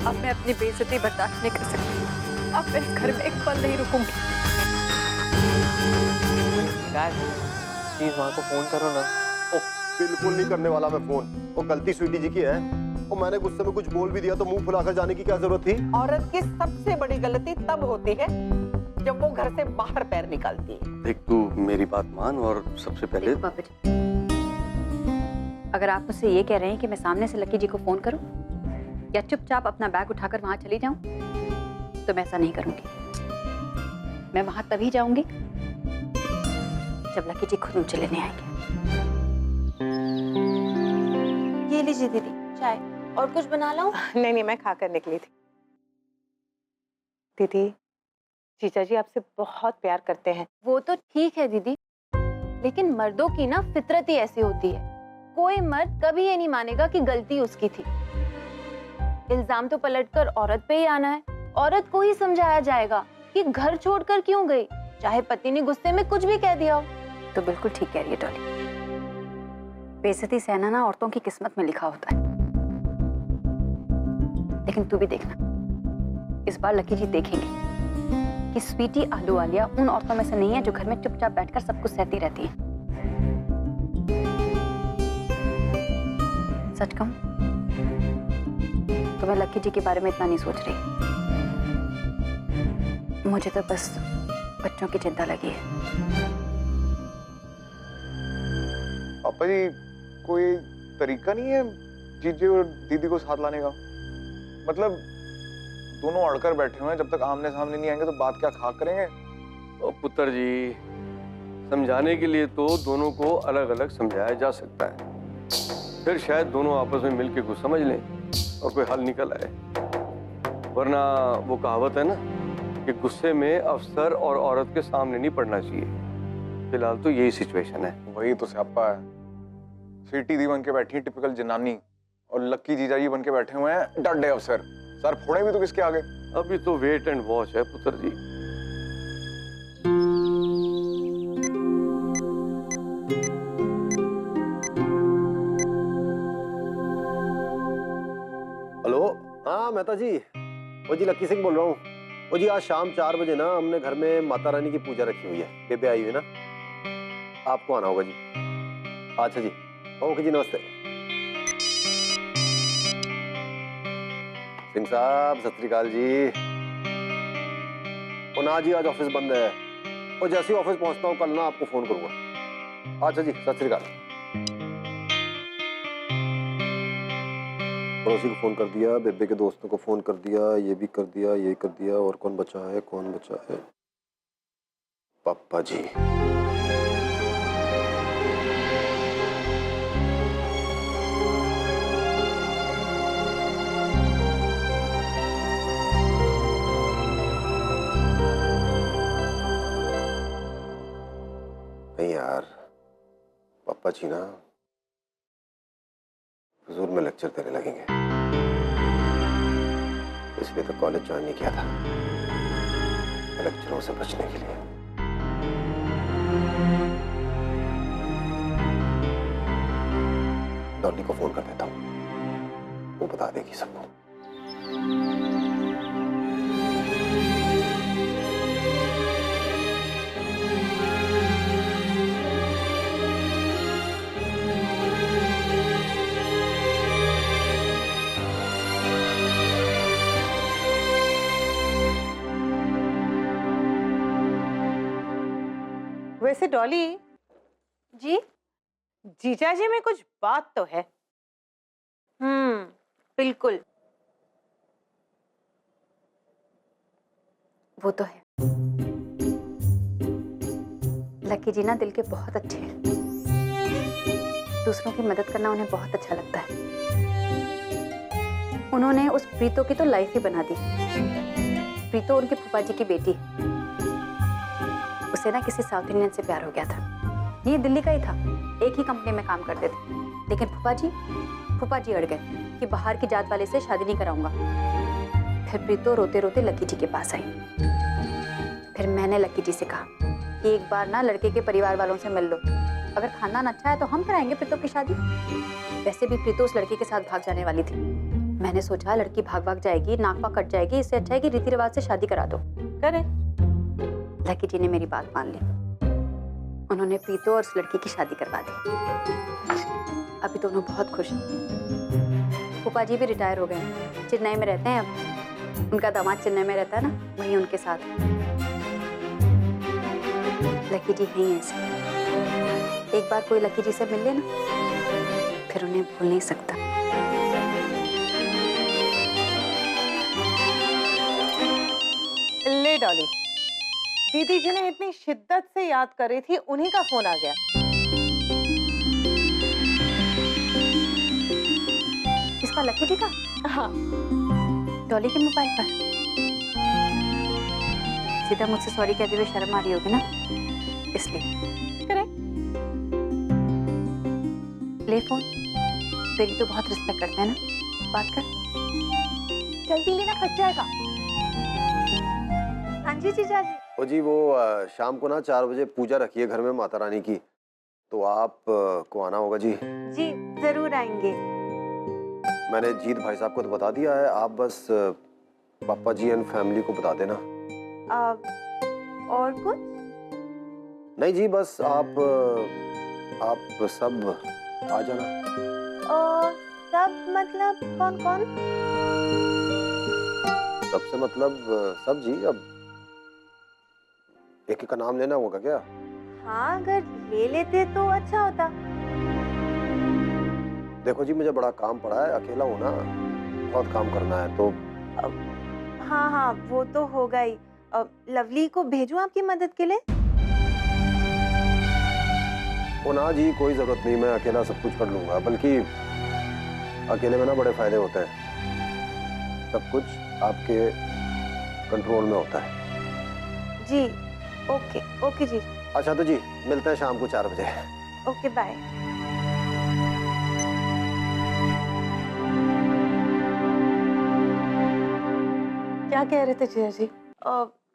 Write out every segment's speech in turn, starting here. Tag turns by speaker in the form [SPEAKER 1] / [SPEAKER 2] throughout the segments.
[SPEAKER 1] अब मैं अपनी बेइज्जती बर्दाश्त नहीं कर सकती। अब मैं इस घर में एक पल नहीं रुकूंगी।
[SPEAKER 2] प्लीज वहाँ को फोन करो ना।
[SPEAKER 3] ओ, बिल्कुल नहीं करने वाला मैं फोन। वो गलती स्वीटी जी की है। वो मैंने गुस्से में कुछ बोल भी दिया तो मुंह फुलाकर जाने की क्या जरूरत थी?
[SPEAKER 4] औरत की सबसे बड़ी गलती तब होती है जब वो घर से बाहर पैर निकालती है।
[SPEAKER 3] देख तू मेरी बात मान और सबसे पहले
[SPEAKER 1] पापा जी, अगर आप मुझसे ये कह रहे हैं कि मैं सामने से लकी जी को फोन करूं या चुपचाप अपना बैग उठाकर वहां चली जाऊं, तो मैं ऐसा नहीं करूंगी। मैं वहां तभी जाऊंगी जब लकी जी खुद मुझे लेने आएंगे।
[SPEAKER 5] ये लीजिए दीदी चाय, और कुछ बना लाऊं?
[SPEAKER 4] नहीं, मैं खा कर निकली थी। दीदी, जीजा जी आपसे बहुत प्यार करते हैं।
[SPEAKER 5] वो तो ठीक है दीदी, लेकिन मर्दों की ना फितरत ही ऐसी होती है। कोई मर्द कभी ये नहीं मानेगा कि गलती उसकी थी। इल्जाम तो पलटकर औरत पे ही आना है। औरत को ही समझाया जाएगा कि घर छोड़कर क्यों गई, चाहे पति ने गुस्से में कुछ भी कह दिया हो।
[SPEAKER 1] तो बिल्कुल ठीक कह रही है डॉली। बेइज्जती सहना ना औरतों की किस्मत में लिखा होता है। लेकिन तू भी देखना, इस बार लकी जी देखेंगे कि स्वीटी आहलूवालिया उन औरतों में से नहीं है जो घर में चुपचाप बैठकर सब कुछ सहती रहती है। सच कहूं तो मैं लकी जी के बारे में इतना नहीं सोच रही। मुझे तो बस बच्चों की चिंता लगी है।
[SPEAKER 2] पापा जी, कोई तरीका नहीं है जीजे और दीदी को साथ लाने का? मतलब दोनों अड़कर बैठे हुए हैं, जब तक आमने सामने नहीं आएंगे तो बात क्या खाक करेंगे?
[SPEAKER 3] ओ पुत्र जी, समझाने के लिए तो दोनों को अलग अलग समझाया जा सकता है, फिर शायद दोनों आपस में मिलकर कुछ समझ लें और कोई हल निकल आए। वरना वो कहावत है ना कि गुस्से में अफसर और औरत के सामने नहीं पड़ना चाहिए। फिलहाल तो यही सिचुएशन है।
[SPEAKER 2] वही तो स्यापा है। स्वीटी दी बन के बैठी है टिपिकल जनानी, और लक्की जीजा जी बन के बैठे हुए हैं डड्डे अफसर। सर फोड़े भी तो किसके आगे?
[SPEAKER 3] अभी तो वेट एंड वॉच है पुत्र जी। हेलो, हाँ मेहता जी, वो जी लक्की सिंह बोल रहा हूँ। वो जी आज शाम 4 बजे ना हमने घर में माता रानी की पूजा रखी हुई है। बेबे आई हुई है ना, आपको आना होगा जी। अच्छा जी, ओके जी, नमस्ते। सिंह साहब सत श्री अकाल जी। ओ ना जी, आज ऑफिस बंद है। और जैसे ही ऑफिस पहुंचता हूँ कल ना आपको फोन करूंगा। अच्छा जी, सत श्री अकाल। पड़ोसी को फोन कर दिया, बेबे के दोस्तों को फोन कर दिया, ये भी कर दिया, ये कर दिया। और कौन बचा है? पापा जी। नहीं यार, पापा जी ना हुजूर में लेक्चर देने लगेंगे, इसलिए तो कॉलेज ज्वाइन नहीं किया था, लेक्चरों से बचने के लिए। डॉली को फोन कर देता हूँ, वो बता देगी सबको।
[SPEAKER 4] वैसे डॉली
[SPEAKER 5] जी,
[SPEAKER 4] जीजा जी में कुछ बात तो है।
[SPEAKER 5] बिल्कुल।
[SPEAKER 1] वो तो है। लकी जी ना दिल के बहुत अच्छे हैं। दूसरों की मदद करना उन्हें बहुत अच्छा लगता है। उन्होंने उस प्रीतो की तो लाइफ ही बना दी। प्रीतो उनके फूफा जी की बेटी। उसे ना किसी साउथ इंडियन से प्यार हो गया था। ये दिल्ली का ही था, एक ही कंपनी में काम करते थे। लेकिन फूफा जी अड़ गए कि बाहर की जात वाले से शादी नहीं कराऊंगा। फिर प्रीतो रोते रोते लकी जी के पास आई। फिर मैंने लकी जी से कहा कि एक बार ना लड़के के परिवार वालों से मिल लो, अगर खानदान अच्छा है तो हम कराएंगे प्रीतो की शादी। वैसे भी प्रीतो उस लड़के के साथ भाग जाने वाली थी, मैंने सोचा लड़की भाग भाग जाएगी, नाक वाक कट जाएगी, इससे अच्छा है कि रीति रिवाज से शादी करा दो।
[SPEAKER 4] करें।
[SPEAKER 1] लकी जी ने मेरी बात मान ली। उन्होंने प्रीतो और उस लड़की की शादी करवा दी। अभी दोनों बहुत खुश हैं। फूफा जी भी रिटायर हो गए, चेन्नई में रहते हैं अब। उनका दामाद चेन्नई में रहता है ना, वहीं उनके साथ। लकी जी यहीं हैं ऐसे। एक बार कोई लकी जी से मिल ले ना, फिर उन्हें भूल नहीं सकता।
[SPEAKER 4] ले डॉली, दीदी जिन्हें इतनी शिद्दत से याद कर रही थी, उन्हीं का फोन आ गया।
[SPEAKER 1] इसका लकी जी का?
[SPEAKER 4] हाँ।
[SPEAKER 1] डॉली के मोबाइल पर। सीधा मुझसे सॉरी कहते हुए शर्म आ रही होगी ना, इसलिए।
[SPEAKER 4] करेक्ट।
[SPEAKER 1] ले फोन। तेरी तो बहुत रिस्पेक्ट करते हैं ना, बात कर। जल्दी लेना, खच जाएगा। हाँ जी जीजा जी।
[SPEAKER 6] ओ जी, वो शाम को ना 4 बजे पूजा रखिए घर में माता रानी की, तो आप को आना होगा जी।
[SPEAKER 5] जी जरूर आएंगे।
[SPEAKER 6] मैंने जीत भाई साहब को तो बता दिया है, आप बस पापा जी एंड फैमिली को बता देना।
[SPEAKER 5] और कुछ?
[SPEAKER 6] नहीं जी, बस आप सब आ जाना।
[SPEAKER 5] सब मतलब कौन कौन?
[SPEAKER 6] सबसे मतलब सब जी। अब एक एक का नाम लेना होगा क्या?
[SPEAKER 5] हाँ, अगर ले लेते तो अच्छा होता।
[SPEAKER 6] देखो जी, मुझे बड़ा काम पड़ा है, अकेला हूँ ना, बहुत काम करना है तो।
[SPEAKER 5] हाँ हाँ, वो तो होगा ही। लवली को भेजूं आपकी मदद के लिए?
[SPEAKER 6] ओ ना जी, कोई जरूरत नहीं, मैं अकेला सब कुछ कर लूंगा। बल्कि अकेले में ना बड़े फायदे होते हैं, सब कुछ आपके कंट्रोल में होता है।
[SPEAKER 5] जी ओके ओके जी।
[SPEAKER 6] अच्छा तो जी, मिलते हैं शाम को 4 बजे।
[SPEAKER 5] Okay bye.
[SPEAKER 4] क्या कह रहे थे जीजा जी?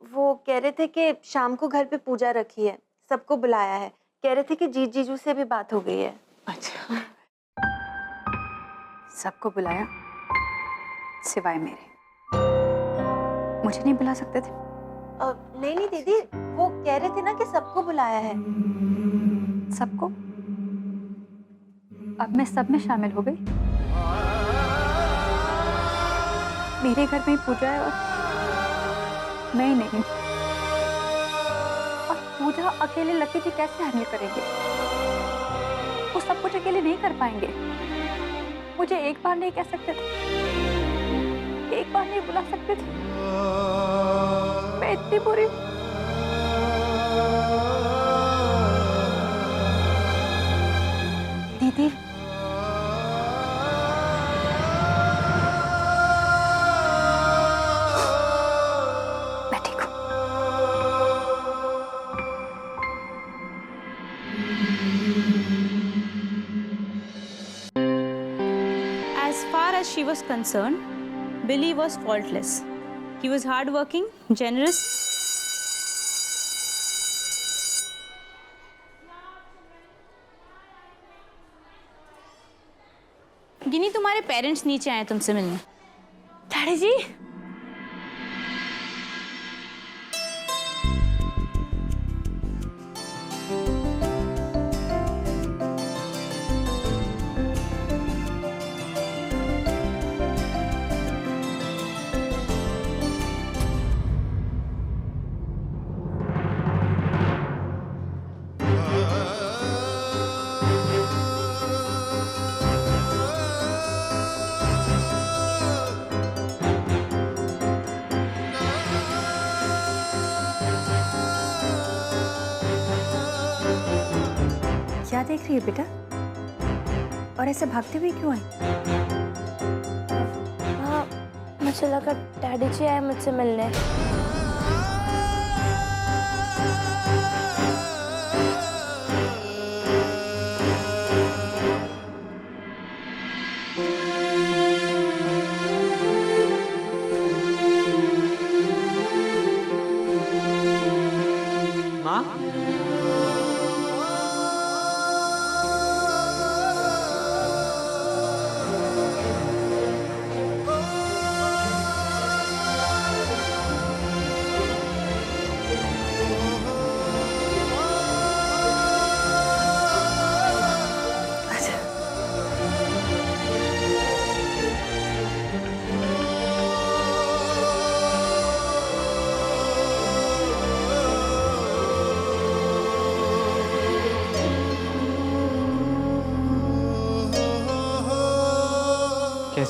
[SPEAKER 5] वो कह रहे थे कि शाम को घर पे पूजा रखी है, सबको बुलाया है। कह रहे थे कि जीजू से भी बात हो गई है।
[SPEAKER 4] अच्छा।
[SPEAKER 1] सबको बुलाया सिवाय मेरे। मुझे नहीं बुला सकते थे?
[SPEAKER 5] नहीं नहीं दीदी, वो कह रहे थे ना कि सबको बुलाया है।
[SPEAKER 1] सबको? अब मैं सब में शामिल हो गई। मेरे घर में ही पूजा है और मैं ही नहीं। और पूजा अकेले लकी जी कैसे हैंडल करेंगे? वो सब कुछ अकेले नहीं कर पाएंगे। मुझे एक बार नहीं कह सकते थे, एक बार नहीं बुला सकते थे? मैं इतनी बुरी। दीदी, मैं ठीक हूँ।
[SPEAKER 7] As far as she was concerned, Billy was faultless. He was hardworking, generous. गिनी, तुम्हारे पेरेंट्स नीचे आए तुमसे मिलने। डैडी जी।
[SPEAKER 1] क्या देख रही है बेटा? और ऐसे भागते हुए क्यों आई?
[SPEAKER 8] हाँ, मुझे लगा डैडी जी आए मुझसे मिलने।
[SPEAKER 9] माँ,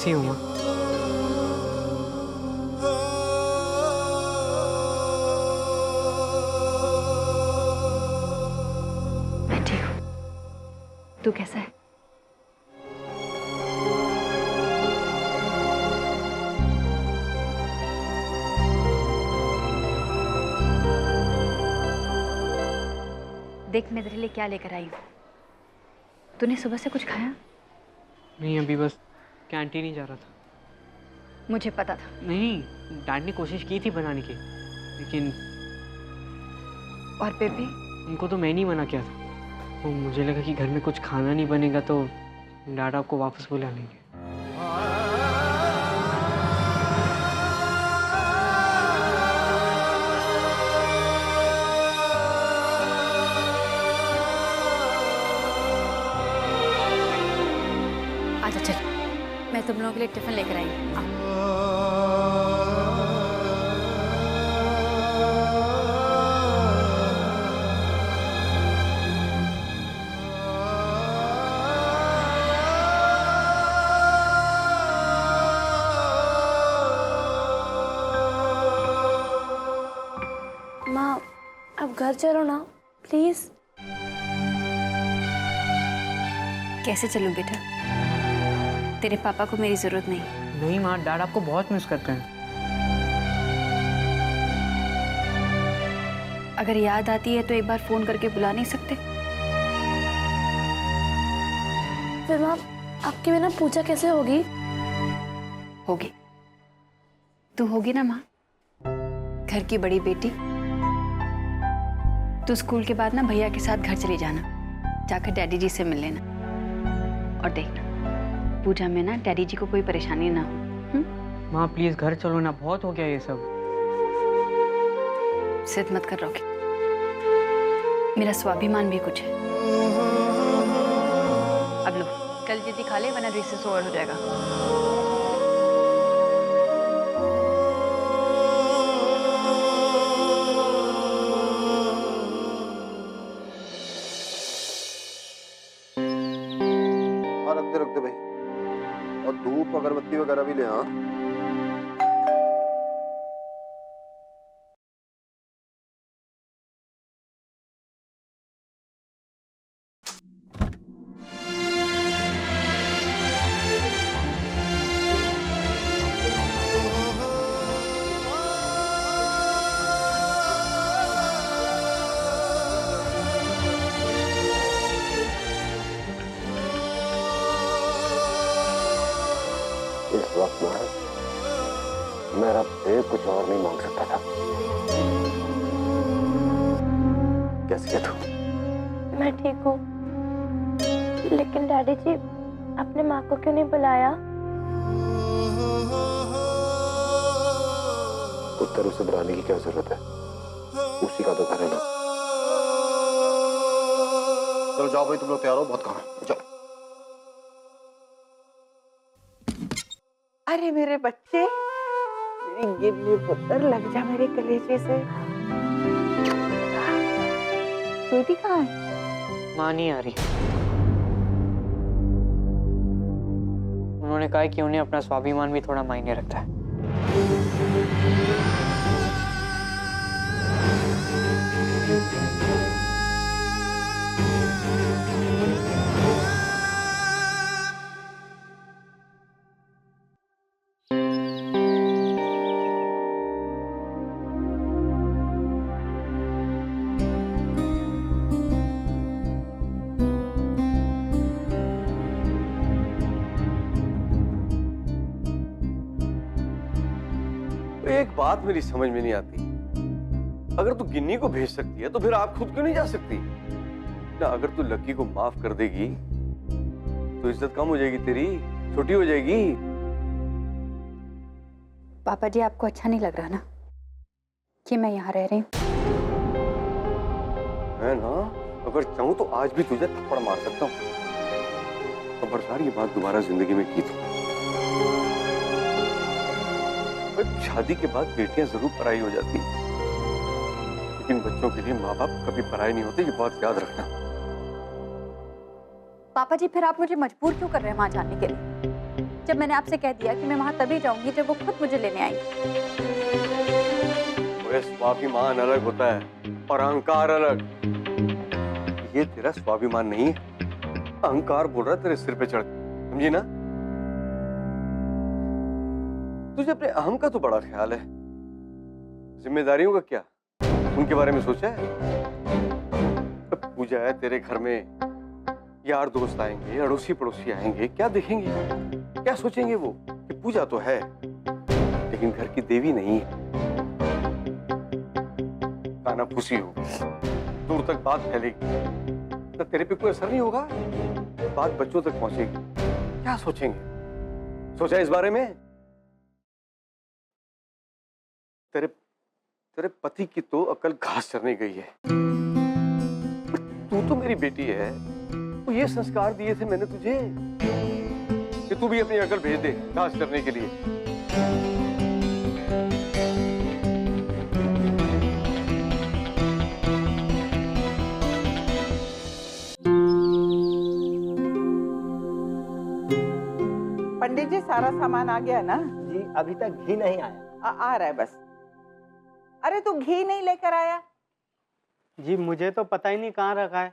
[SPEAKER 9] कैसी हो माँ?
[SPEAKER 1] मैं ठीक हूँ। तू कैसा है? देख मैं तेरे लिए क्या लेकर आई हूँ। तूने सुबह से कुछ खाया?
[SPEAKER 9] नहीं, अभी बस कैंटीन ही जा रहा था।
[SPEAKER 1] मुझे पता था।
[SPEAKER 9] नहीं, डैड ने कोशिश की थी बनाने की, लेकिन
[SPEAKER 1] और बेबी?
[SPEAKER 9] उनको तो मैं नहीं मना किया था। तो मुझे लगा कि घर में कुछ खाना नहीं बनेगा तो डैड आपको वापस बुला लेंगे।
[SPEAKER 1] आजा चल, मैं तुम लोगों के लिए टिफिन लेकर आई हूँ। आओ।
[SPEAKER 8] माँ अब घर चलो ना प्लीज।
[SPEAKER 1] कैसे चलूं बेटा? तेरे पापा को मेरी जरूरत नहीं।
[SPEAKER 9] नहीं माँ, डैड आपको बहुत मिस करते हैं।
[SPEAKER 1] अगर याद आती है तो एक बार फोन करके बुला नहीं सकते?
[SPEAKER 8] फिर माँ आपके बिना पूजा कैसे होगी?
[SPEAKER 1] होगी। तू होगी ना माँ, घर की बड़ी बेटी। तू स्कूल के बाद ना भैया के साथ घर चली जाना, जाकर डैडी जी से मिल लेना। और देखना पूजा में ना डैडी जी को कोई परेशानी ना हो।
[SPEAKER 9] माँ प्लीज घर चलो ना, बहुत हो गया ये सब।
[SPEAKER 1] जिद मत कर रॉकी, मेरा स्वाभिमान भी कुछ है। अब लो कल जल्दी खा ले वरना रिसेस ओवर हो जाएगा।
[SPEAKER 6] हाँ रख दे भाई, और धूप अगरबत्ती वगैरह भी ले। हाँ इस वक्त मैं रब से कुछ और नहीं मांग सकता था। कैसी है तू?
[SPEAKER 8] मैं ठीक हूँ, लेकिन डैडी जी अपने माँ को क्यों नहीं बुलाया?
[SPEAKER 6] उत्तर उसे बुलाने की क्या जरूरत है? उसी का तो घर है ना। चलो जाओ भाई, तुम लोग तैयार हो, बहुत काम है, जाओ।
[SPEAKER 4] अरे मेरे बच्चे, मेरी गिन्नी पुत्र, लग जा मेरे कलेजे से। स्वीटी कहाँ है?
[SPEAKER 9] माँ नहीं आ रही। उन्होंने कहा कि उन्हें अपना स्वाभिमान भी थोड़ा मायने रखता है।
[SPEAKER 3] एक बात मेरी समझ में नहीं आती, अगर तू गिन्नी को भेज सकती है तो फिर आप खुद क्यों नहीं जा सकती ना? अगर तू लकी को माफ कर देगी तो इज्जत कम हो जाएगी, तेरी छोटी हो जाएगी।
[SPEAKER 1] पापा जी आपको अच्छा नहीं लग रहा ना कि मैं यहाँ रह रही हूँ?
[SPEAKER 3] मैं ना अगर चाहूं तो आज भी तुझे थप्पड़ मार सकता हूँ। खबरदार ये बात दोबारा जिंदगी में की तो। शादी के बाद बेटियां जरूर पराई हो जाती हैं, लेकिन बच्चों के लिए माँ बाप कभी पराई नहीं होते, ये बात याद रखना।
[SPEAKER 1] पापा जी फिर आप मुझे मजबूर क्यों कर रहे हैं वहां जाने के लिए? जब मैंने आपसे कह दिया कि मैं वहां तभी जाऊंगी जब वो खुद मुझे लेने आएंगे।
[SPEAKER 3] स्वाभिमान अलग होता है और अहंकार अलग। ये तेरा स्वाभिमान नहीं है, अहंकार बोल रहा है तेरे सिर पे चढ़, समझी ना? तुझे अपने अहम का तो बड़ा ख्याल है, जिम्मेदारियों का क्या, उनके बारे में सोचा है? पूजा है तेरे घर में, यार दोस्त आएंगे, अड़ोसी पड़ोसी आएंगे, क्या देखेंगे, क्या सोचेंगे वो कि पूजा तो है लेकिन घर की देवी नहीं है। कानाफूसी होगी, दूर तक बात फैलेगी, तो तेरे पे कोई असर नहीं होगा, बात बच्चों तक पहुंचेगी, क्या सोचेंगे? सोचा इस बारे में? तेरे पति की तो अकल घास चरने गई है। तू तो मेरी बेटी है, तो ये संस्कार दिए थे मैंने तुझे कि तू भी अपनी अकल भेज दे घास चरने के लिए।
[SPEAKER 4] पंडित जी सारा सामान आ गया ना?
[SPEAKER 10] जी अभी तक घी नहीं आया।
[SPEAKER 4] आ रहा है बस। अरे तू घी नहीं लेकर आया?
[SPEAKER 9] जी मुझे तो पता ही नहीं कहाँ रखा है।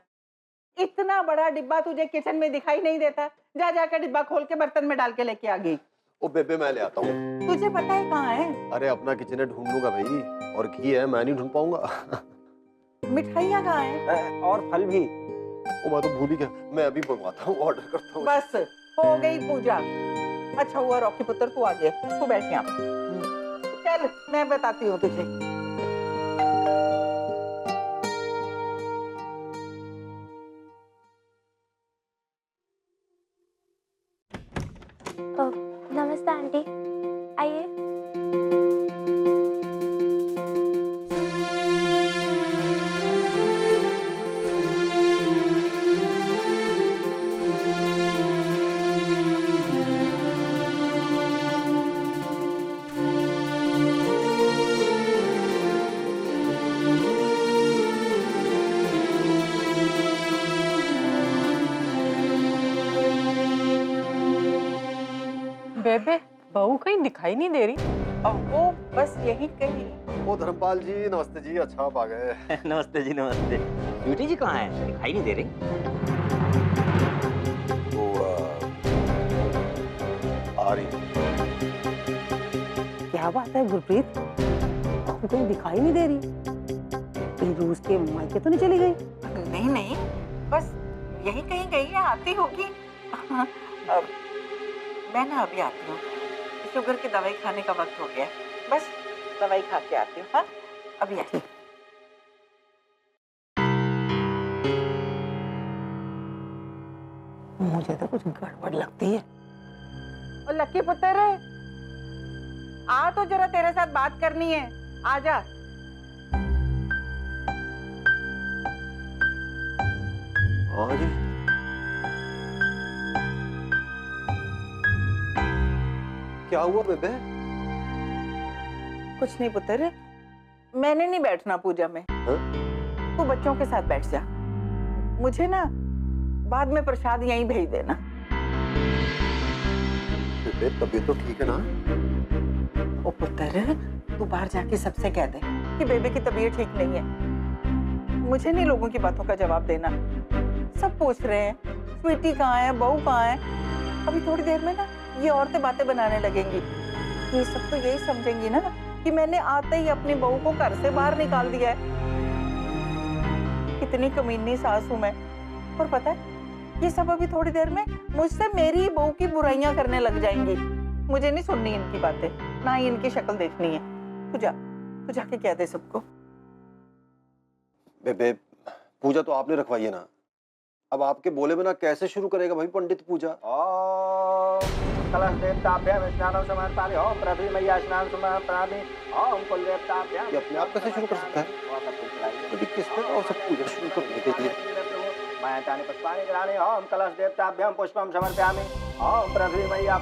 [SPEAKER 4] इतना बड़ा डिब्बा तुझे किचन में दिखाई नहीं देता? जा जाकर डिब्बा खोल के बर्तन में डाल के लेके आ गई।
[SPEAKER 6] ओ बेबे मैं ले आता हूँ।
[SPEAKER 4] तुझे पता है कहाँ है?
[SPEAKER 6] अरे अपना किचन है, ढूंढ लूंगा भाई, और घी है मैं नहीं ढूंढ पाऊंगा।
[SPEAKER 4] मिठाइयाँ कहाँ है?
[SPEAKER 10] और फल भी।
[SPEAKER 6] ओ मैं तो भूल ही गया, मैं अभी मंगवाता हूँ, ऑर्डर करता हूँ।
[SPEAKER 4] बस हो गई पूजा। अच्छा हुआ रॉकी पुत्र तू आ गया, तू बैठ यहाँ। चल मैं बताती हूँ तुझे।
[SPEAKER 8] नमस्ते आंटी, आइए।
[SPEAKER 4] बेबे बहू कहीं दिखाई नहीं दे रही। अब वो बस यही कहीं।
[SPEAKER 6] ओ धर्मपाल जी नमस्ते जी, अच्छा आप आ गए।
[SPEAKER 10] नमस्ते जी नमस्ते। ब्यूटी जी कहाँ है? दिखाई नहीं दे रही।
[SPEAKER 6] वो आ रही है।
[SPEAKER 4] क्या बात है गुरप्रीत, बहू कहीं दिखाई नहीं दे रही? कहीं रूस के मायके तो नहीं चली गई? नहीं नहीं, बस यही कहीं गई है, आती होगी। मैं ना अभी आती हूँ, शुगर की दवाई खाने का वक्त हो गया, बस दवाई खा के आती हूँ। हाँ अभी आती। मुझे तो कुछ गड़बड़ लगती है। और लक्की पुत्र आ तो जरा, तेरे साथ बात करनी है, आजा।
[SPEAKER 6] हाँ जी। क्या हुआ बेबे?
[SPEAKER 4] कुछ नहीं पुत्र, मैंने नहीं बैठना पूजा में। तू बच्चों के साथ बैठ जा, मुझे ना बाद में प्रसाद यहीं भेज देना।
[SPEAKER 6] बेबे तबीयत तो ठीक है ना?
[SPEAKER 4] ओ पुत्र, तू बाहर जाके सबसे कह दे कि बेबे की तबीयत ठीक नहीं है। मुझे नहीं लोगों की बातों का जवाब देना। सब पूछ रहे हैं स्वीटी कहाँ है, बहू कहाँ है। अभी थोड़ी देर में ना ये औरतें बातें बनाने लगेंगी। ये सब तो यही समझेंगी ना कि मैंने आते ही अपनी बहू को घर से बाहर निकाल दिया है। कितनी कमीनी सास हूं मैं। और पता है, ये सब अभी थोड़ी देर में मुझसे मेरी ही बहू की बुराइयां करने लग जाएंगी। मुझे नहीं सुननी इनकी बातें, ना ही इनकी शक्ल देखनी है। तू जाके कह दे सबको।
[SPEAKER 6] बेबे पूजा तो आपने रखवाई है ना, अब आपके बोले बिना कैसे शुरू करेगा भाई पंडित पूजा?
[SPEAKER 10] कलश देवताभ्याम स्नानं समर्पयामि। ओम पृथ्वी मैया स्नानं समर्पयामि। ओम कुल देवताभ्याम।
[SPEAKER 6] ये अपने आप कैसे शुरू कर सकता है? अभी किसने और सब पूजा शुरू करने के लिए?
[SPEAKER 10] मैं तानि पुष्पाणि ग्रहाणि। ओम कलश देवताभ्याम पुष्पम समर्पयामि। ओम पृथ्वी मैया